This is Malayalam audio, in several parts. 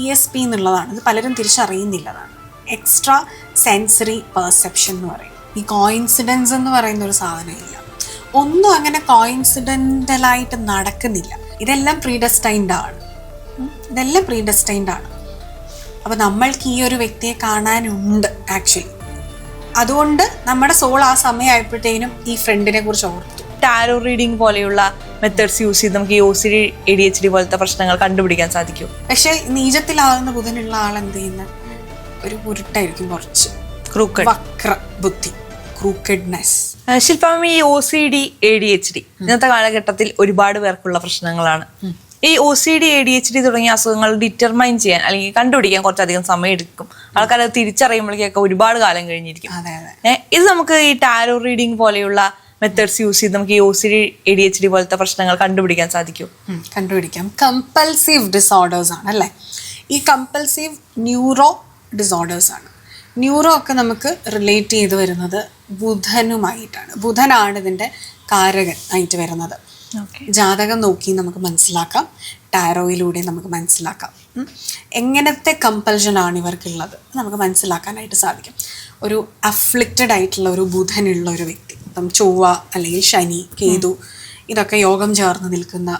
ESP എന്നുള്ളതാണ്. ഇത് പലരും തിരിച്ചറിയുന്നില്ലതാണ്. എക്സ്ട്രാ സെൻസറി പെർസെപ്ഷൻ എന്ന് പറയും. ഈ കോയിൻസിഡൻസ് എന്ന് പറയുന്ന ഒരു സാധനമില്ല. ഒന്നും അങ്ങനെ കോയിൻസിഡൻ്റലായിട്ട് നടക്കുന്നില്ല. ഇതെല്ലാം പ്രീഡെസ്റ്റൈൻഡ് ആണ്. അപ്പോൾ നമ്മൾക്ക് ഈ ഒരു വ്യക്തിയെ കാണാനുണ്ട് ആക്ച്വലി. അതുകൊണ്ട് നമ്മുടെ സോൾ ആ സമയമായപ്പോഴത്തേനും ഈ ഫ്രണ്ടിനെ കുറിച്ച് ഓർത്തു. ടാരോ റീഡിംഗ് പോലെയുള്ള മെത്തേഡ്സ് യൂസ് ചെയ്ത് നമുക്ക് ഈ OCD ADHD പോലത്തെ പ്രശ്നങ്ങൾ കണ്ടുപിടിക്കാൻ സാധിക്കും. പക്ഷെ നീചത്തിലാകുന്ന ബുധനുള്ള ആൾ എന്ത് ചെയ്യുന്ന ഒരു ഉരുട്ടായിരിക്കും, കുറച്ച് വക്ര ബുദ്ധി, ക്രൂക്കഡ്നെസ്. ശില്പം, ഈ OCD ADHD ഇന്നത്തെ കാലഘട്ടത്തിൽ ഒരുപാട് പേർക്കുള്ള പ്രശ്നങ്ങളാണ്. ഈ OCD ADHD തുടങ്ങിയ അസുഖങ്ങൾ ഡിറ്റർമൈൻ ചെയ്യാൻ അല്ലെങ്കിൽ കണ്ടുപിടിക്കാൻ കുറച്ചധികം സമയം എടുക്കും. ആൾക്കാരത് തിരിച്ചറിയുമ്പോഴേക്കൊക്കെ ഒരുപാട് കാലം കഴിഞ്ഞിരിക്കും. ഇത് നമുക്ക് ഈ ടാരോ റീഡിംഗ് പോലെയുള്ള മെത്തേഡ്സ് യൂസ് ചെയ്ത് നമുക്ക് ഈ OCD ADHD പോലത്തെ പ്രശ്നങ്ങൾ കണ്ടുപിടിക്കാൻ സാധിക്കും. കണ്ടുപിടിക്കാം. കമ്പൽസീവ് ഡിസോർഡേഴ്സ് ആണ് അല്ലേ? ഈ കമ്പൽസീവ് ന്യൂറോ ഡിസോർഡേഴ്സ് ആണ്. ന്യൂറോ ഒക്കെ നമുക്ക് റിലേറ്റ് ചെയ്ത് വരുന്നത് ബുധനുമായിട്ടാണ്. ബുധനാണ് ഇതിൻ്റെ കാരകൻ ആയിട്ട് വരുന്നത്. ജാതകം നോക്കി നമുക്ക് മനസ്സിലാക്കാം, ടാരോയിലൂടെ നമുക്ക് മനസ്സിലാക്കാം എങ്ങനത്തെ കമ്പൽഷനാണ് ഇവർക്കുള്ളത് നമുക്ക് മനസ്സിലാക്കാനായിട്ട് സാധിക്കും. ഒരു അഫ്ലിക്റ്റഡ് ആയിട്ടുള്ള ഒരു ബുധനുള്ള ഒരു വ്യക്തി, ഇപ്പം ചൊവ്വ അല്ലെങ്കിൽ ശനി, കേതു ഇതൊക്കെ യോഗം ചേർന്ന് നിൽക്കുന്ന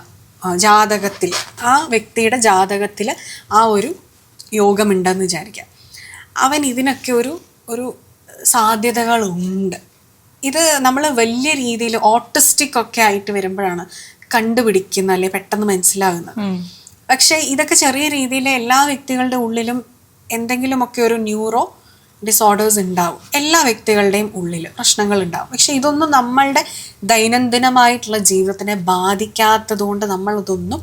ജാതകത്തിൽ, ആ വ്യക്തിയുടെ ജാതകത്തിൽ ആ ഒരു യോഗമുണ്ടെന്ന് വിചാരിക്കാം. അവൻ ഇതിനൊക്കെ ഒരു സാധ്യതകളുണ്ട്. ഇത് നമ്മൾ വലിയ രീതിയിൽ ഓട്ടിസ്റ്റിക് ഒക്കെ ആയിട്ട് വരുമ്പോഴാണ് കണ്ടുപിടിക്കുന്നത്, അല്ലെ പെട്ടെന്ന് മനസ്സിലാകുന്നത്. പക്ഷേ ഇതൊക്കെ ചെറിയ രീതിയിൽ എല്ലാ വ്യക്തികളുടെ ഉള്ളിലും എന്തെങ്കിലുമൊക്കെ ഒരു ന്യൂറോ ഡിസോർഡേഴ്സ് ഉണ്ടാവും. എല്ലാ വ്യക്തികളുടെയും ഉള്ളിൽ പ്രശ്നങ്ങൾ ഉണ്ടാവും. പക്ഷെ ഇതൊന്നും നമ്മളുടെ ദൈനംദിനമായിട്ടുള്ള ജീവിതത്തിനെ ബാധിക്കാത്തത് കൊണ്ട് നമ്മളിതൊന്നും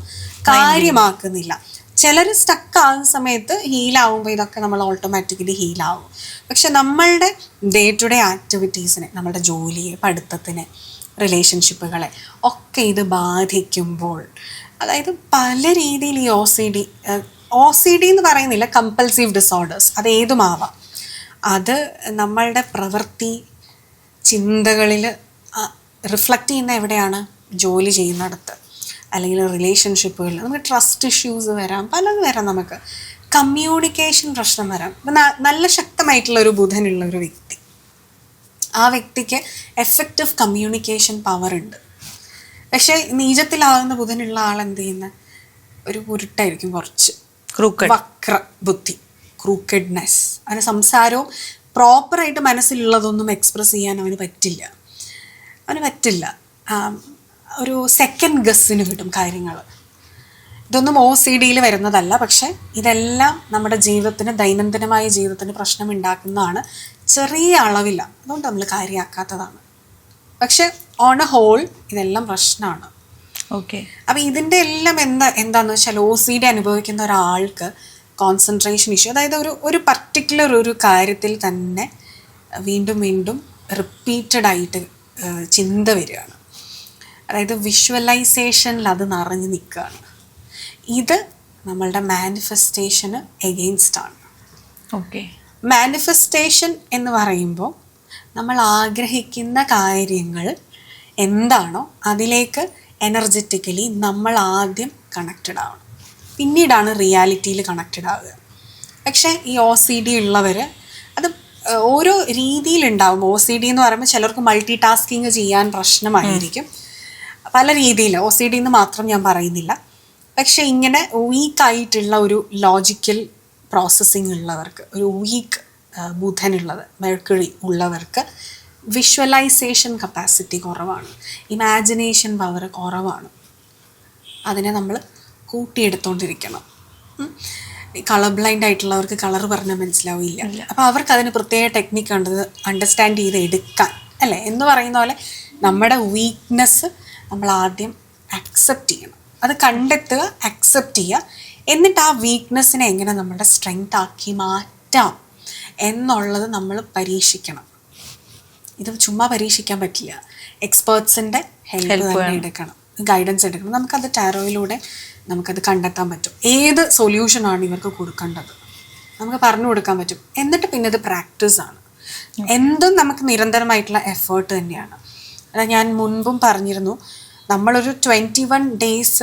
കാര്യമാക്കുന്നില്ല. ചിലർ സ്റ്റക്ക് ആകുന്ന സമയത്ത് ഹീലാവുമ്പോൾ ഇതൊക്കെ നമ്മൾ ഓട്ടോമാറ്റിക്കലി ഹീലാവും. പക്ഷെ നമ്മളുടെ ഡേ ടു ഡേ ആക്ടിവിറ്റീസിനെ, നമ്മളുടെ ജോലിയെ, പഠിത്തത്തിനെ, റിലേഷൻഷിപ്പുകളെ ഒക്കെ ഇത് ബാധിക്കുമ്പോൾ, അതായത് പല രീതിയിൽ ഈ OCD എന്ന് പറയുന്നില്ല, കമ്പൽസീവ് ഡിസോർഡേഴ്സ് അത് ഏതുമാവാം. അത് നമ്മളുടെ പ്രവൃത്തി, ചിന്തകളിൽ റിഫ്ലക്റ്റ് ചെയ്യുന്ന എവിടെയാണ്? ജോലി ചെയ്യുന്നിടത്ത്, അല്ലെങ്കിൽ റിലേഷൻഷിപ്പുകളിൽ നമുക്ക് ട്രസ്റ്റ് ഇഷ്യൂസ് വരാം, പലത് വരാം. നമുക്ക് കമ്മ്യൂണിക്കേഷൻ പ്രശ്നം വരാം. ഇപ്പം നല്ല ശക്തമായിട്ടുള്ള ഒരു ബുധനുള്ള ഒരു വ്യക്തി, ആ വ്യക്തിക്ക് എഫക്റ്റീവ് കമ്മ്യൂണിക്കേഷൻ പവർ ഉണ്ട്. പക്ഷേ നീചത്തിലാകുന്ന ബുധനുള്ള ആൾ എന്ത് ചെയ്യുന്ന ഒരു ഉരുട്ടായിരിക്കും, കുറച്ച് വക്ര ബുദ്ധി, ക്രൂക്കഡ്നെസ്. അവന് സംസാരവും പ്രോപ്പറായിട്ട് മനസ്സിലുള്ളതൊന്നും എക്സ്പ്രസ് ചെയ്യാൻ അവന് പറ്റില്ല. ഒരു സെക്കൻഡ് ഗസ്സിന് വിടും കാര്യങ്ങൾ. ഇതൊന്നും OCDയിൽ വരുന്നതല്ല, പക്ഷെ ഇതെല്ലാം നമ്മുടെ ജീവിതത്തിന്, ദൈനംദിനമായ ജീവിതത്തിന് പ്രശ്നം ഉണ്ടാക്കുന്നതാണ്. ചെറിയ അളവില്ല, അതുകൊണ്ട് നമ്മൾ കാര്യമാക്കാത്തതാണ്. പക്ഷെ ഓൺ എ ഹോൾ ഇതെല്ലാം പ്രശ്നമാണ്. അപ്പം ഇതിൻ്റെ എല്ലാം എന്താണെന്ന് വെച്ചാൽ OCD അനുഭവിക്കുന്ന ഒരാൾക്ക് കോൺസെൻട്രേഷൻ ഇഷ്യൂ, അതായത് ഒരു പർട്ടിക്കുലർ ഒരു കാര്യത്തിൽ തന്നെ വീണ്ടും വീണ്ടും റിപ്പീറ്റഡ് ആയിട്ട് ചിന്ത വരികയാണ്. അതായത് വിഷ്വലൈസേഷനിൽ അത് നിറഞ്ഞു നിൽക്കുകയാണ്. ഇത് നമ്മളുടെ മാനിഫെസ്റ്റേഷന് എഗെയിൻസ്റ്റ് ആണ്. മാനിഫെസ്റ്റേഷൻ എന്ന് പറയുമ്പോൾ നമ്മൾ ആഗ്രഹിക്കുന്ന കാര്യങ്ങൾ എന്താണോ അതിലേക്ക് എനർജറ്റിക്കലി നമ്മൾ ആദ്യം കണക്റ്റഡ് ആവണം, പിന്നീടാണ് റിയാലിറ്റിയിൽ കണക്റ്റഡ് ആവുക. പക്ഷേ ഈ OCD ഉള്ളവർ അത് ഓരോ രീതിയിലുണ്ടാവും. OCD എന്ന് പറയുമ്പോൾ ചിലർക്ക് മൾട്ടി ടാസ്കിങ് ചെയ്യാൻ പ്രശ്നമായിരിക്കും, പല രീതിയിൽ. OCD എന്ന് മാത്രം ഞാൻ പറയുന്നില്ല. പക്ഷെ ഇങ്ങനെ വീക്കായിട്ടുള്ള ഒരു ലോജിക്കൽ പ്രോസസ്സിങ് ഉള്ളവർക്ക്, ഒരു വീക്ക് ബുധനുള്ളത്, മെർക്കുറി ഉള്ളവർക്ക് വിഷ്വലൈസേഷൻ കപ്പാസിറ്റി കുറവാണ്, ഇമാജിനേഷൻ പവർ കുറവാണ്. അതിനെ നമ്മൾ കൂട്ടിയെടുത്തോണ്ടിരിക്കണം. കളർ ബ്ലൈൻഡ് ആയിട്ടുള്ളവർക്ക് കളർ പറഞ്ഞാൽ മനസ്സിലാവില്ല. അപ്പോൾ അവർക്ക് അതിന് പ്രത്യേക ടെക്നിക്ക് ഉണ്ട്, അണ്ടർസ്റ്റാൻഡ് ചെയ്ത് എടുക്കാൻ, അല്ലേ? എന്ന് പറയുന്ന പോലെ നമ്മുടെ വീക്ക്നെസ് നമ്മൾ ആദ്യം അക്സെപ്റ്റ് ചെയ്യണം, അത് കണ്ടെത്തുക, അക്സെപ്റ്റ് ചെയ്യുക. എന്നിട്ട് ആ വീക്ക്നെസ്സിനെ എങ്ങനെ നമ്മുടെ സ്ട്രെങ്ത് ആക്കി മാറ്റാം എന്നുള്ളത് നമ്മൾ പരീക്ഷിക്കണം. ഇത് ചുമ്മാ പരീക്ഷിക്കാൻ പറ്റില്ല, എക്സ്പേർട്സിൻ്റെ ഹെൽപ്പ് തന്നെ എടുക്കണം, ഗൈഡൻസ് എടുക്കണം. നമുക്കത് ടാരോയിലൂടെ നമുക്കത് കണ്ടെത്താൻ പറ്റും. ഏത് സൊല്യൂഷനാണ് ഇവർക്ക് കൊടുക്കേണ്ടത് നമുക്ക് പറഞ്ഞു കൊടുക്കാൻ പറ്റും. എന്നിട്ട് പിന്നെ ഇത് പ്രാക്ടീസാണ്. എന്തും നമുക്ക് നിരന്തരമായിട്ടുള്ള എഫേർട്ട് തന്നെയാണ്. അല്ല, ഞാൻ മുൻപും പറഞ്ഞിരുന്നു, നമ്മളൊരു 21 days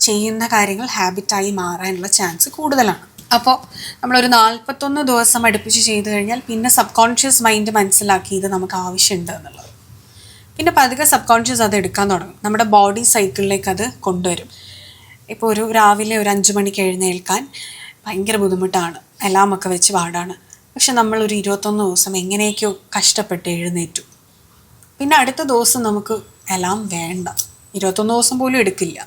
ചെയ്യുന്ന കാര്യങ്ങൾ ഹാബിറ്റായി മാറാനുള്ള ചാൻസ് കൂടുതലാണ്. അപ്പോൾ നമ്മളൊരു 41 ദിവസം അടുപ്പിച്ച് ചെയ്ത് കഴിഞ്ഞാൽ പിന്നെ സബ് കോൺഷ്യസ് മൈൻഡ് മനസ്സിലാക്കി ഇത് നമുക്ക് ആവശ്യമുണ്ട് എന്നുള്ളത്. പിന്നെ പതുക്കെ സബ് കോൺഷ്യസ് അത് എടുക്കാൻ തുടങ്ങും, നമ്മുടെ ബോഡി സൈക്കിളിലേക്ക് അത് കൊണ്ടുവരും. ഇപ്പോൾ രാവിലെ ഒരു 5 മണിക്ക് എഴുന്നേൽക്കാൻ ഭയങ്കര ബുദ്ധിമുട്ടാണ്, അലാമൊക്കെ വെച്ച് പാടാണ്. പക്ഷെ നമ്മളൊരു 21 ദിവസം എങ്ങനെയൊക്കെയോ കഷ്ടപ്പെട്ട് എഴുന്നേറ്റു. പിന്നെ അടുത്ത ദിവസം നമുക്ക് അലാം വേണ്ട, 21 ദിവസം പോലും എടുക്കില്ല.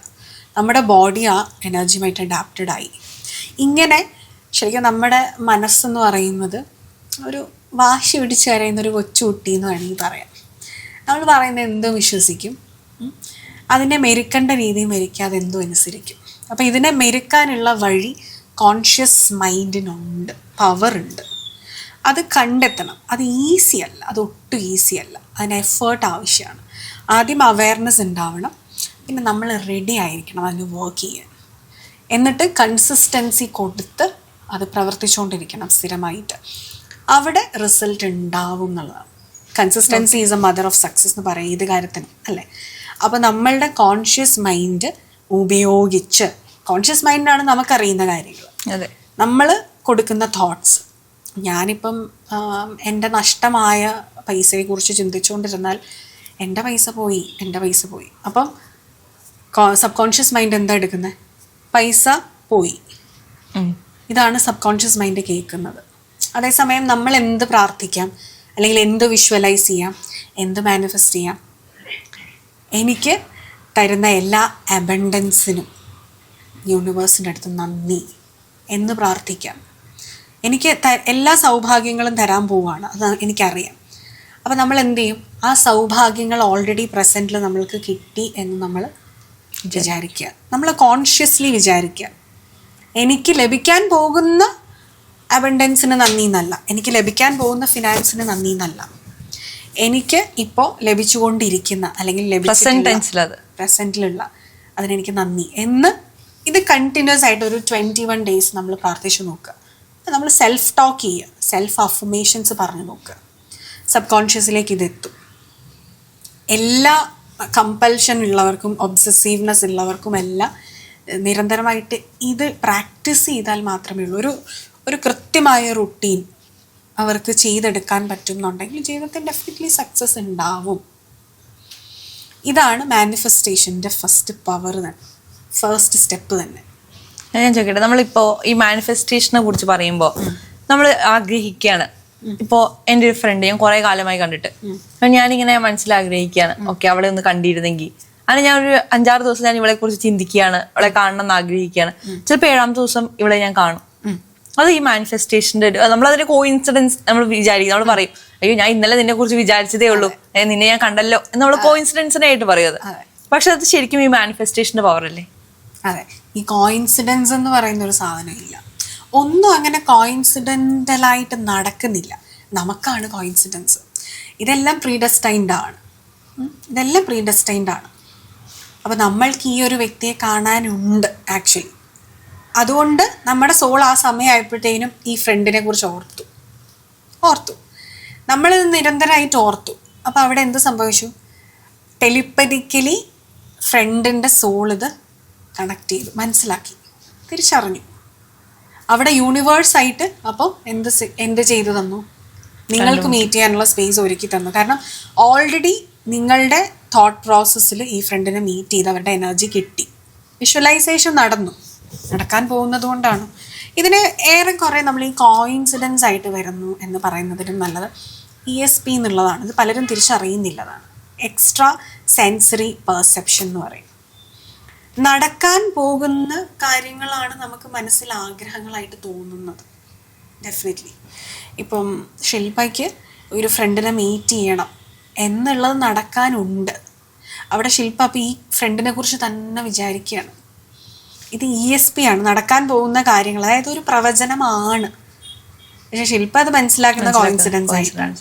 നമ്മുടെ ബോഡി ആ എനർജിയുമായിട്ട് അഡാപ്റ്റഡ് ആയി. ഇങ്ങനെ ശരിക്കും നമ്മുടെ മനസ്സെന്ന് പറയുന്നത് ഒരു വാശി പിടിച്ച് കരയുന്ന ഒരു കൊച്ചുകുട്ടി എന്ന് വേണമെങ്കിൽ പറയാം. നമ്മൾ പറയുന്നത് എന്തും വിശ്വസിക്കും, അതിനെ മെരുക്കേണ്ട രീതി മെരുക്കാതെ എന്തും അനുസരിക്കും. അപ്പോൾ ഇതിനെ മെരുക്കാനുള്ള വഴി കോൺഷ്യസ് മൈൻഡിനുണ്ട്, പവറുണ്ട്. അത് കണ്ടെത്തണം. അത് ഈസി അല്ല, അത് ഒട്ടും ഈസി അല്ല, അതിന് എഫേർട്ട് ആവശ്യമാണ്. ആദ്യം അവയർനെസ് ഉണ്ടാവണം, പിന്നെ നമ്മൾ റെഡി ആയിരിക്കണം അതിന് വർക്ക് ചെയ്യാൻ. എന്നിട്ട് കൺസിസ്റ്റൻസി കൊടുത്ത് അത് പ്രവർത്തിച്ചുകൊണ്ടിരിക്കണം സ്ഥിരമായിട്ട്. അവിടെ റിസൾട്ട് ഉണ്ടാവും എന്നുള്ളതാണ്. Consistency is A mother of success എന്ന് പറയും ഏത് കാര്യത്തിനും, അല്ലേ? അപ്പോൾ നമ്മളുടെ കോൺഷ്യസ് മൈൻഡ് ഉപയോഗിച്ച്, കോൺഷ്യസ് മൈൻഡാണ് നമുക്കറിയുന്ന കാര്യങ്ങൾ, അതെ, നമ്മൾ കൊടുക്കുന്ന തോട്ട്സ്. ഞാനിപ്പം എൻ്റെ നഷ്ടമായ പൈസയെക്കുറിച്ച് ചിന്തിച്ചുകൊണ്ടിരുന്നാൽ എൻ്റെ പൈസ പോയി. അപ്പം സബ് കോൺഷ്യസ് മൈൻഡ് എന്താ എടുക്കുന്നത്? പൈസ പോയി. ഇതാണ് സബ് കോൺഷ്യസ് മൈൻഡ് കേൾക്കുന്നത്. അതേസമയം നമ്മൾ എന്ത് പ്രാർത്ഥിക്കാം, അല്ലെങ്കിൽ എന്ത് വിഷ്വലൈസ് ചെയ്യാം, എന്ത് മാനിഫെസ്റ്റ് ചെയ്യാം? എനിക്ക് തരുന്ന എല്ലാ അബണ്ടൻസിനും യൂണിവേഴ്സിൻ്റെ അടുത്ത് നന്ദി എന്ന് പ്രാർത്ഥിക്കാം. എനിക്ക് എല്ലാ സൗഭാഗ്യങ്ങളും തരാൻ പോവുകയാണ്, അത് എനിക്കറിയാം. അപ്പോൾ നമ്മൾ എന്ത് ചെയ്യും? ആ സൗഭാഗ്യങ്ങൾ ഓൾറെഡി പ്രസൻറ്റിൽ നമ്മൾക്ക് കിട്ടി എന്ന് നമ്മൾ വിചാരിക്കുക. നമ്മൾ കോൺഷ്യസ്ലി വിചാരിക്കുക. എനിക്ക് ലഭിക്കാൻ പോകുന്ന അബണ്ടൻസിന് നന്ദി എന്നല്ല, എനിക്ക് ലഭിക്കാൻ പോകുന്ന ഫിനാൻസിന് നന്ദി എന്നല്ല, എനിക്ക് ഇപ്പോൾ ലഭിച്ചുകൊണ്ടിരിക്കുന്ന അല്ലെങ്കിൽ പ്രസൻറ്റിലുള്ള അതിനെനിക്ക് നന്ദി എന്ന് ഇത് കണ്ടിന്യൂസ് ആയിട്ട് ഒരു 21 ഡേയ്സ് നമ്മൾ പ്രാർത്ഥിച്ചു നോക്കുക. നമ്മൾ സെൽഫ് ടോക്ക് ചെയ്യുക, സെൽഫ് അഫർമേഷൻസ് പറഞ്ഞു നോക്കുക. സബ് കോൺഷ്യസിലേക്ക് ഇതെത്തും. എല്ലാ കമ്പൽഷൻ ഉള്ളവർക്കും ഒബ്സസീവ്നെസ് ഉള്ളവർക്കും എല്ലാം നിരന്തരമായിട്ട് ഇത് പ്രാക്ടീസ് ചെയ്താൽ മാത്രമേ ഉള്ളൂ ഒരു കൃത്യമായ റുട്ടീൻ അവർക്ക് ചെയ്തെടുക്കാൻ പറ്റുന്നുണ്ടെങ്കിൽ ജീവിതത്തിൽ ഡെഫിനറ്റ്ലി സക്സസ് ഉണ്ടാവും. ഇതാണ് മാനിഫെസ്റ്റേഷൻ്റെ ഫസ്റ്റ് പവർ തന്നെ, ഫസ്റ്റ് സ്റ്റെപ്പ് തന്നെ. ഞാൻ ചോദിക്കട്ടെ, നമ്മളിപ്പോൾ ഈ മാനിഫെസ്റ്റേഷനെ കുറിച്ച് പറയുമ്പോൾ നമ്മൾ ആഗ്രഹിക്കുകയാണ്. ഇപ്പോൾ എൻ്റെ ഒരു ഫ്രണ്ട് ഞാൻ കുറേ കാലമായി കണ്ടിട്ട്, അപ്പം ഞാനിങ്ങനെ മനസ്സിലാഗ്രഹിക്കുകയാണ്, ഓക്കെ അവളെ ഒന്ന് കണ്ടിരുന്നെങ്കിൽ. അങ്ങനെ ഞാൻ ഒരു 5-6 ദിവസം ഞാൻ ഇവളെ കുറിച്ച് ചിന്തിക്കുകയാണ്, അവളെ കാണണം എന്ന് ആഗ്രഹിക്കുകയാണ്. ചിലപ്പോൾ 7ാമത്തെ ദിവസം ഇവളെ ഞാൻ കാണും. അത് ഈ മാനിഫെസ്റ്റേഷൻ്റെ നമ്മളതിന്റെ കോയിൻസിഡൻസ് നമ്മൾ വിചാരിക്കും. നമ്മൾ പറയും, അയ്യോ ഞാൻ ഇന്നലെ നിന്നെ കുറിച്ച് വിചാരിച്ചതേ ഉള്ളൂ, നിന്നെ ഞാൻ കണ്ടല്ലോ എന്ന് നമ്മൾ കോയിൻസിഡൻസിനായിട്ട് പറയും. അത് പക്ഷെ അത് ശരിക്കും ഈ മാനിഫെസ്റ്റേഷന്റെ പവർ അല്ലേ? അതെ, ഈ കോയിൻസിഡൻസ് എന്ന് പറയുന്ന ഒരു സാധനമില്ല. ഒന്നും അങ്ങനെ കോയിൻസിഡൻ്റലായിട്ട് നടക്കുന്നില്ല, നമുക്കാണ് കോയിൻസിഡൻസ്. ഇതെല്ലാം പ്രീഡെസ്റ്റൈൻഡ് ആണ്. അപ്പോൾ നമ്മൾക്ക് ഈ ഒരു വ്യക്തിയെ കാണാനുണ്ട് ആക്ച്വലി. അതുകൊണ്ട് നമ്മുടെ സോൾ ആ സമയമായപ്പോഴത്തേനും ഈ ഫ്രണ്ടിനെ കുറിച്ച് ഓർത്തു നമ്മൾ നിരന്തരമായിട്ട് ഓർത്തു. അപ്പോൾ അവിടെ എന്ത് സംഭവിച്ചു? ടെലിപ്പതിക്കലി ഫ്രണ്ടിൻ്റെ സോൾ ഇത് കണക്ട് ചെയ്തു, മനസ്സിലാക്കി, തിരിച്ചറിഞ്ഞു. അവിടെ യൂണിവേഴ്സായിട്ട് അപ്പോൾ എന്ത് ചെയ്തു തന്നു? നിങ്ങൾക്ക് മീറ്റ് ചെയ്യാനുള്ള സ്പേസ് ഒരുക്കി തന്നു. കാരണം ഓൾറെഡി നിങ്ങളുടെ തോട്ട് പ്രോസസ്സിൽ ഈ ഫ്രണ്ടിനെ മീറ്റ് ചെയ്ത് അവരുടെ എനർജി കിട്ടി, വിഷ്വലൈസേഷൻ നടക്കാൻ പോകുന്നത് കൊണ്ടാണ്. ഇതിന് ഏറെക്കുറെ നമ്മൾ ഈ കോയിൻസിഡൻസ് ആയിട്ട് വരുന്നു എന്ന് പറയുന്നതിനും നല്ലത് ESP എന്നുള്ളതാണ്. ഇത് പലരും തിരിച്ചറിയുന്നില്ലതാണ്. എക്സ്ട്രാ സെൻസറി പെർസെപ്ഷൻ എന്ന് പറയും. നടക്കാൻ പോകുന്ന കാര്യങ്ങളാണ് നമുക്ക് മനസ്സിൽ ആഗ്രഹങ്ങളായിട്ട് തോന്നുന്നത്. ഡെഫിനറ്റ്ലി ഇപ്പം ശില്പയ്ക്ക് ഒരു ഫ്രണ്ടിനെ മീറ്റ് ചെയ്യണം എന്നുള്ളത് നടക്കാനുണ്ട്. അവിടെ ശില്പ അപ്പോൾ ഈ ഫ്രണ്ടിനെ കുറിച്ച് തന്നെ വിചാരിക്കുകയാണ്. ഇത് ESP ആണ്, നടക്കാൻ പോകുന്ന കാര്യങ്ങൾ, അതായത് ഒരു പ്രവചനമാണ്. പക്ഷെ ശില്പ അത് മനസ്സിലാക്കുന്ന കോയിൻസിഡൻസ് ആയിട്ടാണ്.